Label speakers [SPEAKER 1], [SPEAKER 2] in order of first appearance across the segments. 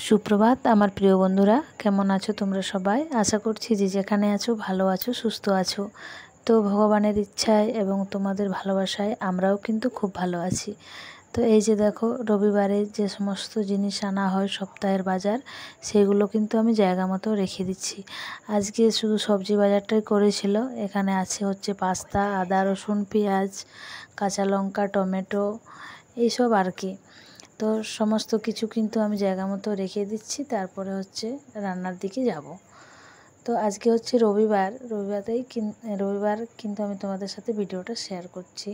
[SPEAKER 1] সুপ্রভাত আমার প্রিয় বন্ধুরা, কেমন আছো তোমরা সবাই? আশা করছি যে যেখানে আছো ভালো আছো, সুস্থ আছো। তো ভগবানের ইচ্ছায় এবং তোমাদের ভালোবাসায় আমরাও কিন্তু খুব ভালো আছি। তো এই যে দেখো, রবিবারে যে সমস্ত জিনিস আনা হয় সপ্তাহের বাজার, সেগুলো কিন্তু আমি জায়গা মতো রেখে দিচ্ছি। আজকে শুধু সবজি বাজারটাই করেছিল। এখানে আছে হচ্ছে পাস্তা, আদা, রসুন, পেঁয়াজ, কাঁচা লঙ্কা, টমেটো, এইসব আর কি। তো সমস্ত কিছু কিন্তু আমি জায়গা মতো রেখে দিচ্ছি, তারপরে হচ্ছে রান্নার দিকে যাব। তো আজকে হচ্ছে রবিবার কিন্তু আমি তোমাদের সাথে ভিডিওটা শেয়ার করছি।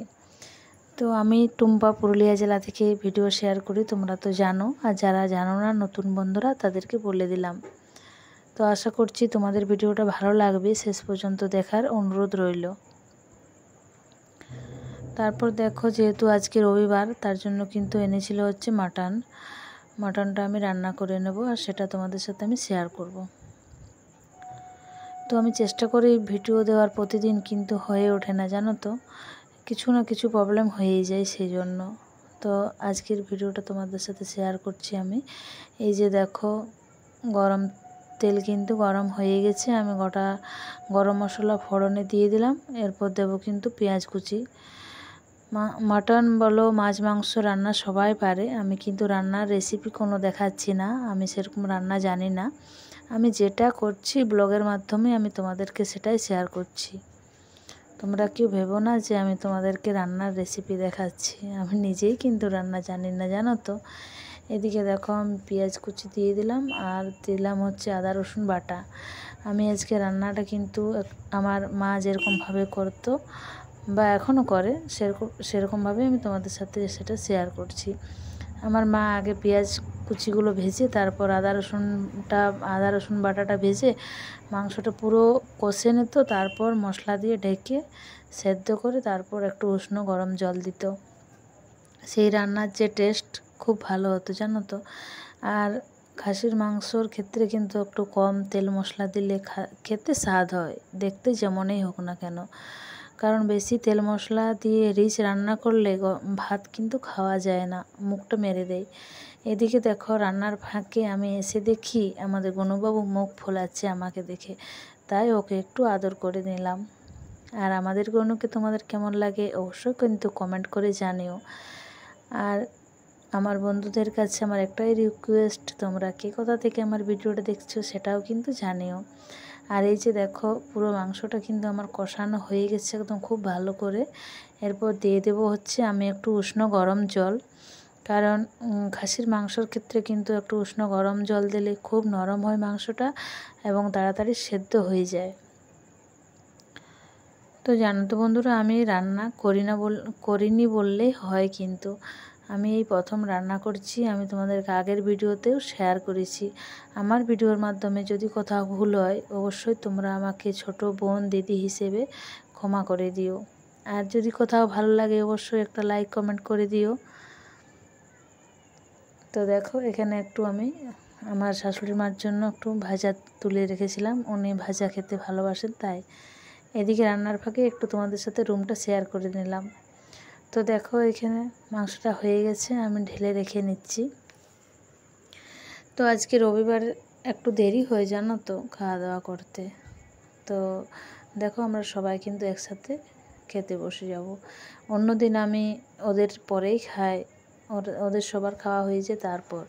[SPEAKER 1] তো আমি টুম্পা, পুরুলিয়া জেলা থেকে ভিডিও শেয়ার করি, তোমরা তো জানো। আর যারা জানো না, নতুন বন্ধুরা, তাদেরকে বলে দিলাম। তো আশা করছি তোমাদের ভিডিওটা ভালো লাগবে, শেষ পর্যন্ত দেখার অনুরোধ রইল। তারপর দেখো, যেহেতু আজকে রবিবার, তার জন্য কিন্তু এনেছিল হচ্ছে মাটনটা আমি রান্না করে নেব, আর সেটা তোমাদের সাথে আমি শেয়ার করব। তো আমি চেষ্টা করি ভিডিও দেওয়ার প্রতিদিন, কিন্তু হয়ে ওঠে না, জানো তো, কিছু না কিছু প্রবলেম হয়েই যায়, সেই জন্য। তো আজকের ভিডিওটা তোমাদের সাথে শেয়ার করছি আমি। এই যে দেখো, গরম তেল কিন্তু গরম হয়ে গেছে। আমি গোটা গরম মশলা ফোড়নে দিয়ে দিলাম। এরপর দেবো কিন্তু পেঁয়াজ কুচি। মাটন বলো, মাছ মাংস রান্না সবাই পারে। আমি কিন্তু রান্নার রেসিপি কোনো দেখাচ্ছি না, আমি সেরকম রান্না জানি না। আমি যেটা করছি ব্লগের মাধ্যমে আমি তোমাদেরকে সেটাই শেয়ার করছি। তোমরা কেউ ভেবো না যে আমি তোমাদেরকে রান্নার রেসিপি দেখাচ্ছি, আমি নিজেই কিন্তু রান্না জানি না, জানো তো। এদিকে দেখো, আমি পেঁয়াজ কুচি দিয়ে দিলাম, আর দিলাম হচ্ছে আদা রসুন বাটা। আমি আজকে রান্নাটা কিন্তু আমার মা যেরকমভাবে করতো বা এখনও করে, সেরকমভাবে আমি তোমাদের সাথে সেটা শেয়ার করছি। আমার মা আগে পেঁয়াজ কুচিগুলো ভেজে, তারপর আদা রসুন বাটাটা ভেজে মাংসটা পুরো কষে নিত, তারপর মশলা দিয়ে ঢেকে সেদ্ধ করে তারপর একটু উষ্ণ গরম জল দিত। সেই রান্নার যে টেস্ট, খুব ভালো হতো, জানো তো। আর খাসির মাংসর ক্ষেত্রে কিন্তু একটু কম তেল মশলা দিলে খেতে স্বাদ হয়, দেখতে যেমনই হোক না কেন। কারণ বেশি তেল মশলা দিয়ে রিচ রান্না করলে ভাত কিন্তু খাওয়া যায় না, মুখটা মেরে দেয়। এদিকে দেখো, রান্নার ফাঁকে আমি এসে দেখি আমাদের গনুবাবু মুখ ফোলাচ্ছে আমাকে দেখে, তাই ওকে একটু আদর করে নিলাম। আর আমাদের গনুকে তোমাদের কেমন লাগে অবশ্যই কিন্তু কমেন্ট করে জানিও। আর আমার বন্ধুদের কাছে আমার একটাই রিকোয়েস্ট, তোমরা কে কোথা থেকে আমার ভিডিওটা দেখছো সেটাও কিন্তু জানিও। আর এই যে দেখো, পুরো মাংসটা কিন্তু আমার কষানো হয়ে গেছে একদম খুব ভালো করে। এরপর দিয়ে দেবো হচ্ছে আমি একটু উষ্ণ গরম জল, কারণ খাসির মাংসর ক্ষেত্রে কিন্তু একটু উষ্ণ গরম জল দিলে খুব নরম হয় মাংসটা এবং তাড়াতাড়ি সেদ্ধ হয়ে যায়। তো জানো তো বন্ধুরা, আমি রান্না করিনি বললেই হয়, কিন্তু আমি এই প্রথম রান্না করছি। আমি তোমাদেরকে আগের ভিডিওতেও শেয়ার করেছি। আমার ভিডিওর মাধ্যমে যদি কোথাও ভুল হয়, অবশ্যই তোমরা আমাকে ছোট বোন, দিদি হিসেবে ক্ষমা করে দিও। আর যদি কোথাও ভালো লাগে অবশ্যই একটা লাইক কমেন্ট করে দিও। তো দেখো, এখানে একটু আমি আমার শাশুড়ি মার জন্য একটু ভাজা তুলে রেখেছিলাম, উনি ভাজা খেতে ভালোবাসেন, তাই। এদিকে রান্নার ফাঁকে একটু তোমাদের সাথে রুমটা শেয়ার করে নিলাম। তো দেখো, এখানে মাংসটা হয়ে গেছে, আমি ঢেলে রেখে নিচ্ছি। তো আজকে রবিবার একটু দেরি হয়ে, জানো তো, খাওয়া দাওয়া করতে। তো দেখো, আমরা সবাই কিন্তু একসাথে খেতে বসে যাব। অন্যদিন আমি ওদের পরেই খাই, ওদের সবার খাওয়া হয়েছে তারপর।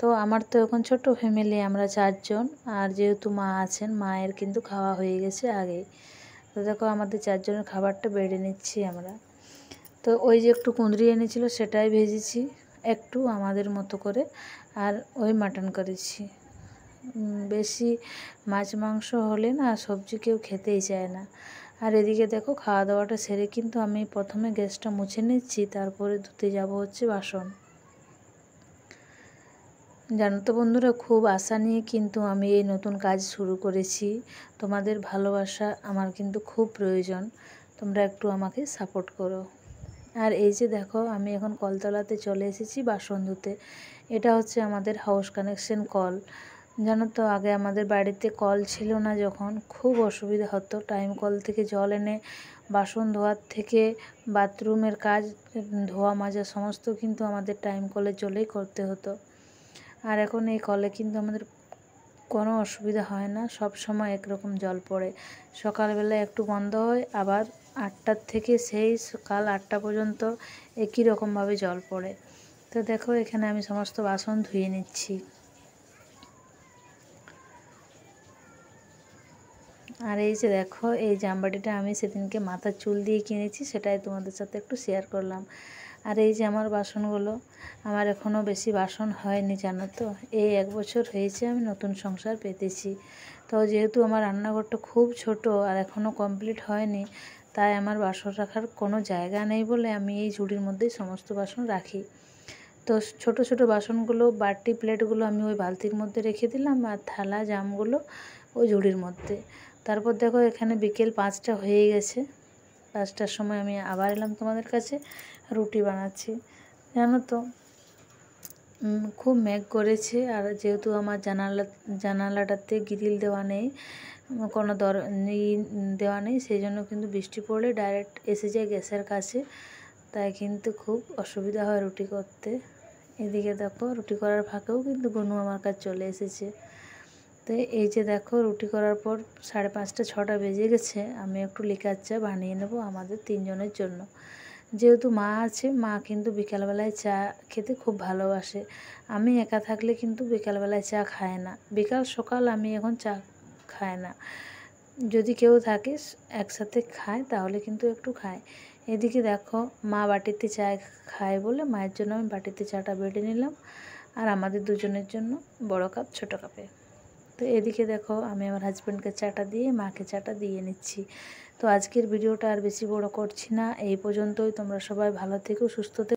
[SPEAKER 1] তো আমার তো এখন ছোট ফ্যামিলি, আমরা 4 জন, আর যেহেতু মা আছেন, মায়ের কিন্তু খাওয়া হয়ে গেছে আগেই। তো দেখো, আমাদের 4 জনের খাবারটা বেড়ে নিচ্ছি আমরা। তো ওই যে একটু কুঁদরি এনেছিল, সেটাই ভেজেছি একটু আমাদের মতো করে, আর ওই মাটন করেছি। বেশি মাছ মাংস হলে না সবজি কেউ খেতেই চায় না। আর এদিকে দেখো, খাওয়া দাওয়াটা সেরে কিন্তু আমি প্রথমে গ্যাসটা মুছে নিচ্ছি, তারপরে ধুতে যাব হচ্ছে বাসন। জানো তো বন্ধুরা, খুব আশা নিয়ে কিন্তু আমি এই নতুন কাজ শুরু করেছি। তোমাদের ভালোবাসা আমার কিন্তু খুব প্রয়োজন, তোমরা একটু আমাকে সাপোর্ট করো। আর এই যে দেখো, আমি এখন কলতলাতে চলে এসেছি বাসন ধুতে। এটা হচ্ছে আমাদের হাউস কানেকশন কল। জানো তো, আগে আমাদের বাড়িতে কল ছিল না, যখন খুব অসুবিধা হতো। টাইম কল থেকে জল এনে বাসন ধোয়ার থেকে বাথরুমের কাজ, ধোয়া মাজা সমস্ত কিন্তু আমাদের টাইম কলের জলেই করতে হতো। আর এখন এই কলে কিন্তু আমাদের কোনো অসুবিধা হয় না, সব সময় একরকম জল পড়ে। সকালবেলা একটু বন্ধ হয়, আবার 8টার থেকে সেই সকাল 8টা পর্যন্ত একই রকমভাবে জল পড়ে। তো দেখো এখানে আমি সমস্ত বাসন ধুয়ে নিচ্ছি। আর এই যে দেখো এই জামবাটিটা আমি সেদিনকে মাথার চুল দিয়ে কিনেছি, সেটাই তোমাদের সাথে একটু শেয়ার করলাম। আর এই যে আমার বাসনগুলো, আমার এখনও বেশি বাসন হয়নি জানো তো। এই 1 বছর হয়েছে আমি নতুন সংসার পেতেছি। তো যেহেতু আমার রান্নাঘরটা খুব ছোট আর এখনও কমপ্লিট হয়নি, তাই আমার বাসন রাখার কোনো জায়গা নেই বলে আমি এই ঝুড়ির মধ্যেই সমস্ত বাসন রাখি। তো ছোট ছোট বাসনগুলো, বাটি প্লেটগুলো আমি ওই বালতির মধ্যে রেখে দিলাম, আর থালা জামগুলো ওই ঝুড়ির মধ্যে। তারপর দেখো এখানে বিকেল 5টা হয়ে গেছে। 5টার সময় আমি আবার এলাম তোমাদের কাছে, রুটি বানাচ্ছি। জানো তো খুব মেঘ করেছে, আর যেহেতু আমার জানালাটাতে গ্রিল দেওয়া নেই, কোনো দেওয়া নেই, সেই জন্য কিন্তু বৃষ্টি পড়লে ডাইরেক্ট এসে যায় গ্যাসের কাছে, তাই কিন্তু খুব অসুবিধা হয় রুটি করতে। এদিকে দেখো রুটি করার ফাঁকেও কিন্তু গনু আমার কাছে চলে এসেছে। তো এই যে দেখো রুটি করার পর 5:30 6টা বেজে গেছে, আমি একটু লিকার চা বানিয়ে নেব আমাদের 3 জনের জন্য। যেহেতু মা আছে, মা কিন্তু বিকালবেলায় চা খেতে খুব ভালোবাসে। আমি একা থাকলে কিন্তু বিকালবেলায় চা খায় না, বিকাল সকাল আমি এখন চা খায় না। যদি কেউ থাকে একসাথে খায় তাহলে কিন্তু একটু খায়। এদিকে দেখো মা বাটিতে চা খায় বলে মায়ের জন্য আমি বাটিতে চাটা বেড়ে নিলাম, আর আমাদের দুজনের জন্য বড় কাপ ছোট কাপে। তো এদিকে দেখো আমি আমার হাজব্যান্ডকে চাটা দিয়ে মাকে চাটা দিয়ে নিচ্ছি। তো আজকের ভিডিওটা আর বেশি বড় করছি না, এই পর্যন্তই। তোমরা সবাই ভালো থেকো, সুস্থ থেকো।